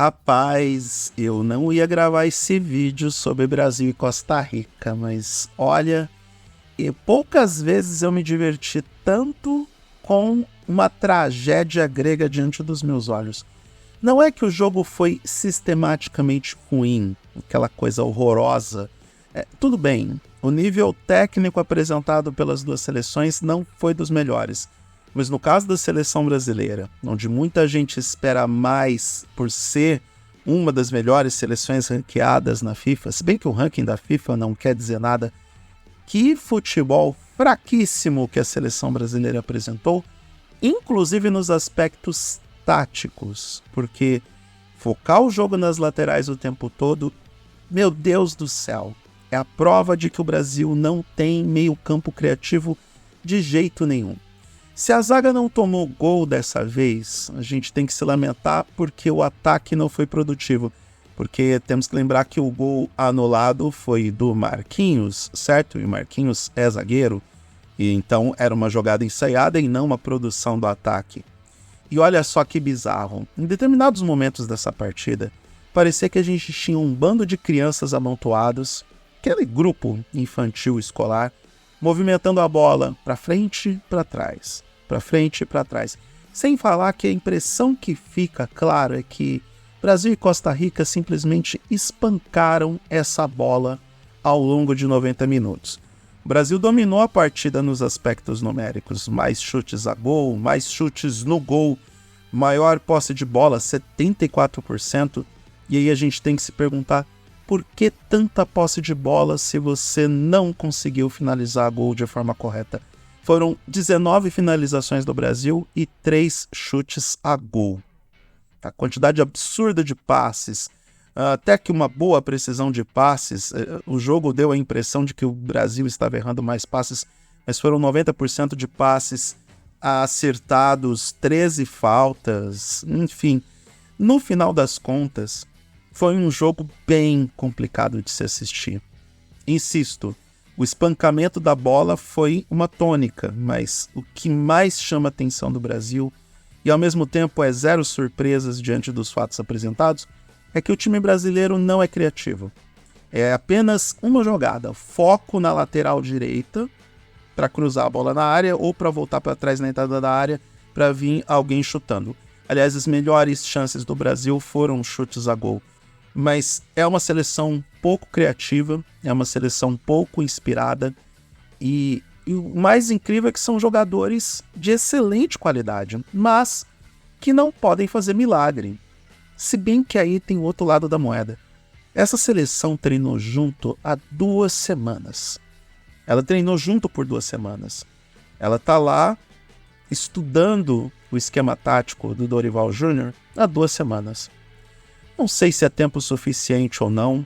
Rapaz, eu não ia gravar esse vídeo sobre Brasil e Costa Rica, mas olha, poucas vezes eu me diverti tanto com uma tragédia grega diante dos meus olhos. Não é que o jogo foi sistematicamente ruim, aquela coisa horrorosa. Tudo bem, o nível técnico apresentado pelas duas seleções não foi dos melhores. Mas no caso da seleção brasileira, onde muita gente espera mais por ser uma das melhores seleções ranqueadas na FIFA, se bem que o ranking da FIFA não quer dizer nada, que futebol fraquíssimo que a seleção brasileira apresentou, inclusive nos aspectos táticos, porque focar o jogo nas laterais o tempo todo, meu Deus do céu, é a prova de que o Brasil não tem meio campo criativo de jeito nenhum. Se a zaga não tomou gol dessa vez, a gente tem que se lamentar porque o ataque não foi produtivo. Porque temos que lembrar que o gol anulado foi do Marquinhos, certo? E o Marquinhos é zagueiro. E então era uma jogada ensaiada e não uma produção do ataque. E olha só que bizarro. Em determinados momentos dessa partida, parecia que a gente tinha um bando de crianças amontoados, aquele grupo infantil escolar, movimentando a bola para frente e para trás, para frente e para trás. Sem falar que a impressão que fica, claro, é que Brasil e Costa Rica simplesmente espancaram essa bola ao longo de 90 minutos. O Brasil dominou a partida nos aspectos numéricos, mais chutes a gol, mais chutes no gol, maior posse de bola, 74%, e aí a gente tem que se perguntar por que tanta posse de bola se você não conseguiu finalizar a gol de forma correta? Foram 19 finalizações do Brasil e 3 chutes a gol. A quantidade absurda de passes, até que uma boa precisão de passes, o jogo deu a impressão de que o Brasil estava errando mais passes, mas foram 90% de passes acertados, 13 faltas, enfim. No final das contas, foi um jogo bem complicado de se assistir. Insisto, o espancamento da bola foi uma tônica, mas o que mais chama a atenção do Brasil, e ao mesmo tempo é zero surpresas diante dos fatos apresentados, é que o time brasileiro não é criativo. É apenas uma jogada, foco na lateral direita para cruzar a bola na área ou para voltar para trás na entrada da área para vir alguém chutando. Aliás, as melhores chances do Brasil foram chutes a gol. Mas é uma seleção pouco criativa, é uma seleção pouco inspirada e o mais incrível é que são jogadores de excelente qualidade, mas que não podem fazer milagre. Se bem que aí tem o outro lado da moeda. Essa seleção treinou junto há 2 semanas. Ela treinou junto por 2 semanas. Ela está lá estudando o esquema tático do Dorival Júnior há 2 semanas. Não sei se é tempo suficiente ou não,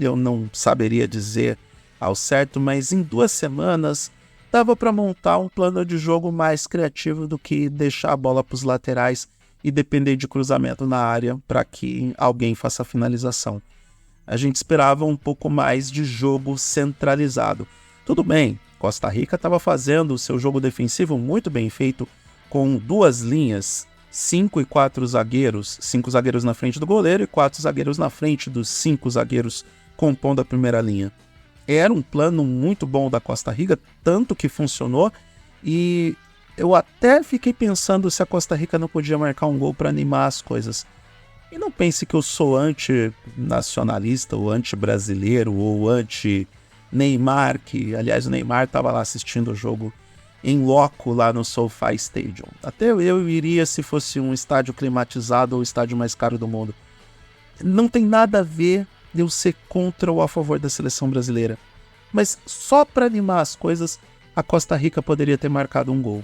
eu não saberia dizer ao certo, mas em 2 semanas dava para montar um plano de jogo mais criativo do que deixar a bola para os laterais e depender de cruzamento na área para que alguém faça a finalização. A gente esperava um pouco mais de jogo centralizado. Tudo bem, Costa Rica estava fazendo o seu jogo defensivo muito bem feito, com 2 linhas, 5 e 4 zagueiros, 5 zagueiros na frente do goleiro e 4 zagueiros na frente dos 5 zagueiros compondo a primeira linha. Era um plano muito bom da Costa Rica, tanto que funcionou, e eu até fiquei pensando se a Costa Rica não podia marcar um gol para animar as coisas. E não pense que eu sou anti-nacionalista, ou anti-brasileiro, ou anti-Neymar, que aliás o Neymar estava lá assistindo o jogo em loco lá no SoFi Stadium. Até eu iria se fosse um estádio climatizado ou o estádio mais caro do mundo. Não tem nada a ver de eu ser contra ou a favor da seleção brasileira. Mas só para animar as coisas, a Costa Rica poderia ter marcado um gol.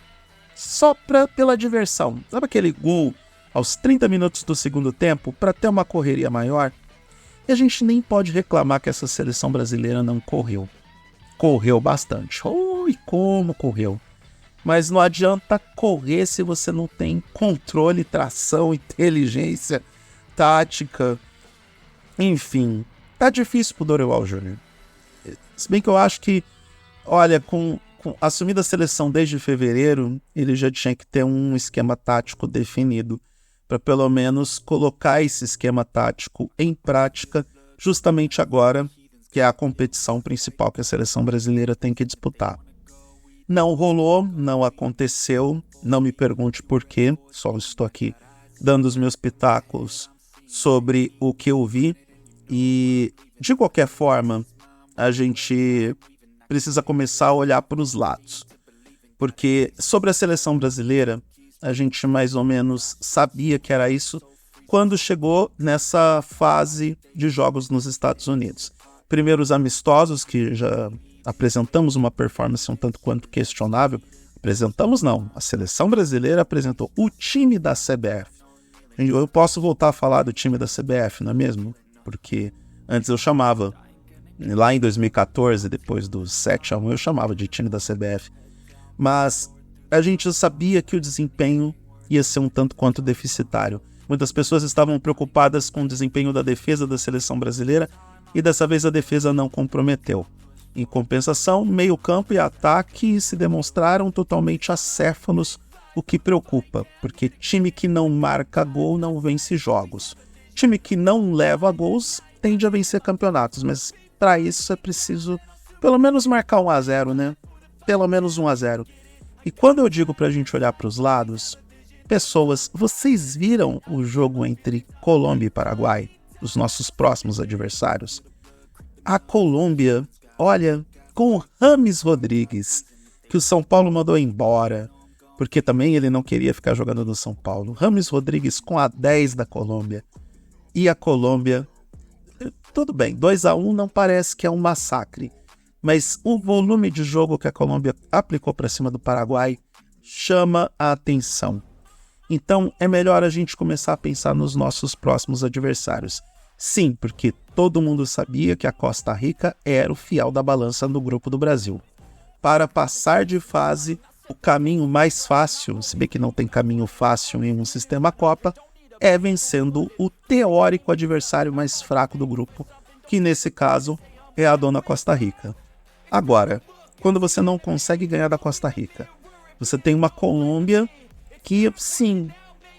Só pela diversão. Sabe aquele gol aos 30 minutos do segundo tempo para ter uma correria maior? E a gente nem pode reclamar que essa seleção brasileira não correu. Correu bastante. E como correu. Mas não adianta correr se você não tem controle, tração, inteligência, tática. Enfim, tá difícil pro Dorival Júnior. Se bem que eu acho que, olha, com assumindo a seleção desde fevereiro, ele já tinha que ter um esquema tático definido. para pelo menos colocar esse esquema tático em prática, justamente agora que é a competição principal que a seleção brasileira tem que disputar. Não rolou, não aconteceu, não me pergunte por quê, só estou aqui dando os meus pitacos sobre o que eu vi. E, de qualquer forma, a gente precisa começar a olhar para os lados. Porque sobre a seleção brasileira, a gente mais ou menos sabia que era isso quando chegou nessa fase de jogos nos Estados Unidos. Primeiro os amistosos, que já apresentamos uma performance um tanto quanto questionável. Apresentamos não, a seleção brasileira apresentou o time da CBF. Eu posso voltar a falar do time da CBF, não é mesmo? Porque antes eu chamava, lá em 2014, depois do 7-1, eu chamava de time da CBF. Mas a gente sabia que o desempenho ia ser um tanto quanto deficitário. Muitas pessoas estavam preocupadas com o desempenho da defesa da seleção brasileira e dessa vez a defesa não comprometeu. Em compensação, meio-campo e ataque se demonstraram totalmente acéfalos, o que preocupa, porque time que não marca gol não vence jogos. Time que não leva gols tende a vencer campeonatos, mas para isso é preciso pelo menos marcar 1-0, né? Pelo menos 1-0. E quando eu digo pra gente olhar para os lados, pessoas, vocês viram o jogo entre Colômbia e Paraguai? Os nossos próximos adversários? A Colômbia, olha, com o James Rodrigues, que o São Paulo mandou embora, porque também ele não queria ficar jogando no São Paulo. James Rodrigues com a 10 da Colômbia. E a Colômbia, tudo bem, 2-1 não parece que é um massacre, mas o volume de jogo que a Colômbia aplicou para cima do Paraguai chama a atenção. Então é melhor a gente começar a pensar nos nossos próximos adversários. Sim, porque todo mundo sabia que a Costa Rica era o fiel da balança no grupo do Brasil. Para passar de fase, o caminho mais fácil, se bem que não tem caminho fácil em um sistema Copa, é vencendo o teórico adversário mais fraco do grupo, que nesse caso é a dona Costa Rica. Agora, quando você não consegue ganhar da Costa Rica, você tem uma Colômbia que, sim,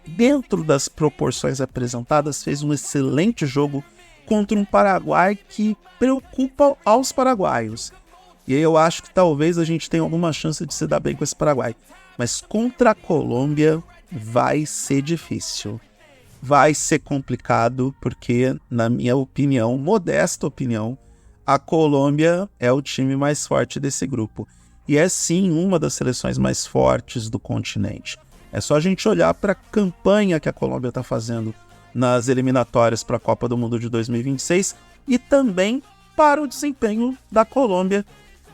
dentro das proporções apresentadas, fez um excelente jogo contra um Paraguai que preocupa aos paraguaios. E aí eu acho que talvez a gente tenha alguma chance de se dar bem com esse Paraguai. Mas contra a Colômbia vai ser difícil. Vai ser complicado porque, na minha opinião, modesta opinião, a Colômbia é o time mais forte desse grupo. E é sim uma das seleções mais fortes do continente. É só a gente olhar para a campanha que a Colômbia está fazendo nas eliminatórias para a Copa do Mundo de 2026 e também para o desempenho da Colômbia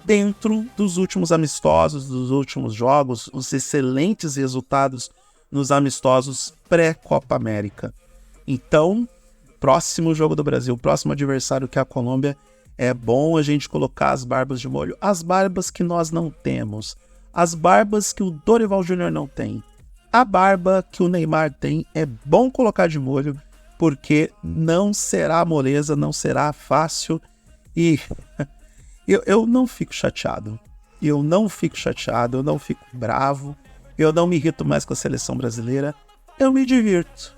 dentro dos últimos amistosos, dos últimos jogos, os excelentes resultados nos amistosos pré-Copa América. Então, próximo jogo do Brasil, próximo adversário que é a Colômbia, é bom a gente colocar as barbas de molho, as barbas que nós não temos, as barbas que o Dorival Júnior não tem. A barba que o Neymar tem é bom colocar de molho, porque não será moleza, não será fácil. E eu não fico chateado. Eu não fico bravo. Eu não me irrito mais com a seleção brasileira. Eu me divirto.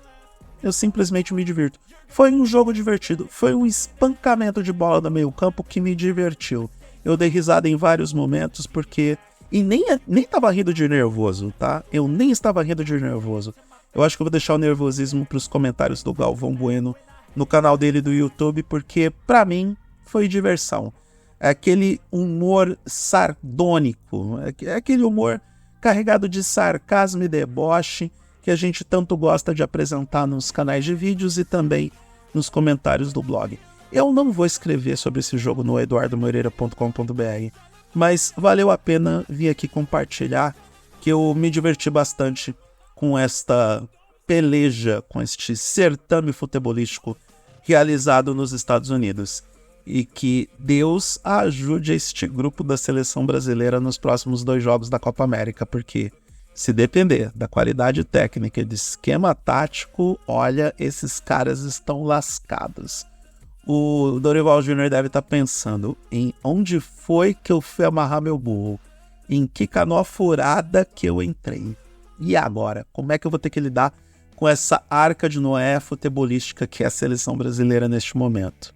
Eu simplesmente me divirto. Foi um jogo divertido. Foi um espancamento de bola no meio campo que me divertiu. Eu dei risada em vários momentos porque... E nem tava rindo de nervoso, tá? Eu nem estava rindo de nervoso. Eu acho que eu vou deixar o nervosismo pros comentários do Galvão Bueno no canal dele do YouTube, porque pra mim foi diversão. É aquele humor sardônico, é aquele humor carregado de sarcasmo e deboche que a gente tanto gosta de apresentar nos canais de vídeos e também nos comentários do blog. Eu não vou escrever sobre esse jogo no eduardomoreira.com.br, mas valeu a pena vir aqui compartilhar que eu me diverti bastante com esta peleja, com este certame futebolístico realizado nos Estados Unidos. E que Deus ajude este grupo da seleção brasileira nos próximos 2 jogos da Copa América, porque se depender da qualidade técnica e do esquema tático, olha, esses caras estão lascados. O Dorival Júnior deve estar pensando em onde foi que eu fui amarrar meu burro, em que canoa furada que eu entrei. E agora, como é que eu vou ter que lidar com essa arca de Noé futebolística que é a seleção brasileira neste momento.